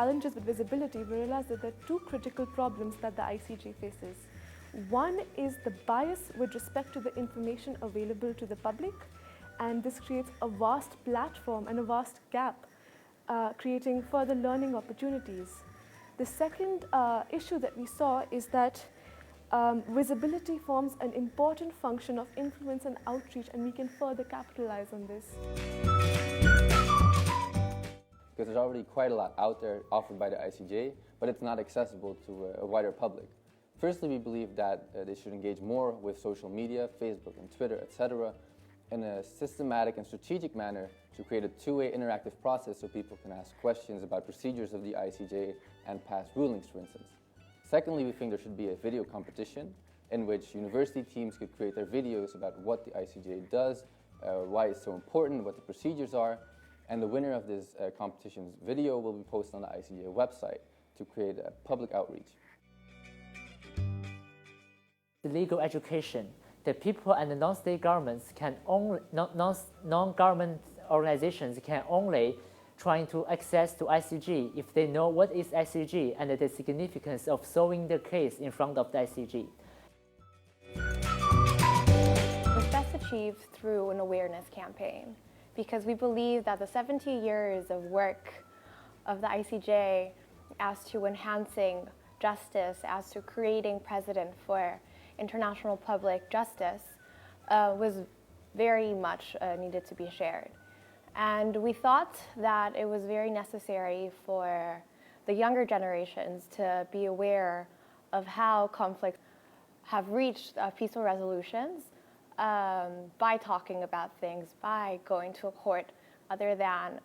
challenges with visibility, we realized that there are two critical problems that the ICJ faces. One is the bias with respect to the information available to the public, and this creates a vast platform and a vast gap, creating further learning opportunities. The second issue that we saw is that visibility forms an important function of influence and outreach, and we can further capitalize on this. Because there's already quite a lot out there offered by the ICJ, but it's not accessible to a wider public. Firstly, we believe that they should engage more with social media, Facebook and Twitter, etc., in a systematic and strategic manner to create a two-way interactive process so people can ask questions about procedures of the ICJ and past rulings, for instance. Secondly, we think there should be a video competition in which university teams could create their videos about what the ICJ does, why it's so important, what the procedures are, and the winner of this competition's video will be posted on the ICJ website to create a public outreach. The legal education, the people and the non-state governments can only, non-government organizations can only trying to access to ICJ if they know what is ICJ and the significance of solving the case in front of the ICJ. It's best achieved through an awareness campaign, because we believe that the 70 years of work of the ICJ as to enhancing justice, as to creating precedent for international public justice was very much needed to be shared. And we thought that it was very necessary for the younger generations to be aware of how conflicts have reached peaceful resolutions by talking about things, by going to a court other than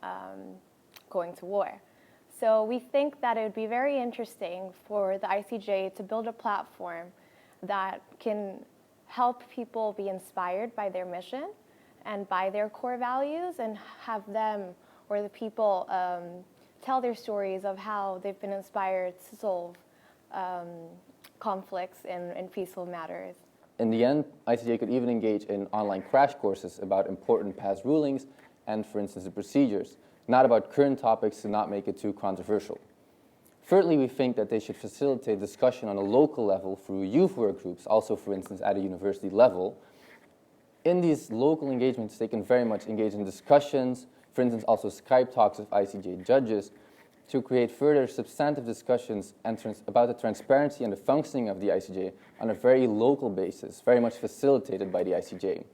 going to war. So we think that it would be very interesting for the ICJ to build a platform that can help people be inspired by their mission and by their core values, and have them or the people tell their stories of how they've been inspired to solve conflicts in peaceful matters. In the end, ICJ could even engage in online crash courses about important past rulings and, for instance, the procedures, not about current topics to not make it too controversial. Thirdly, we think that they should facilitate discussion on a local level through youth work groups, also, for instance, at a university level. In these local engagements, they can very much engage in discussions, for instance, also Skype talks of ICJ judges, to create further substantive discussions about the transparency and the functioning of the ICJ on a very local basis, very much facilitated by the ICJ.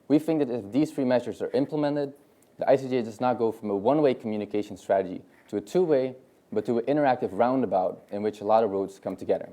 We think that if these three measures are implemented, the ICJ does not go from a one-way communication strategy to a two-way, but to an interactive roundabout in which a lot of roads come together.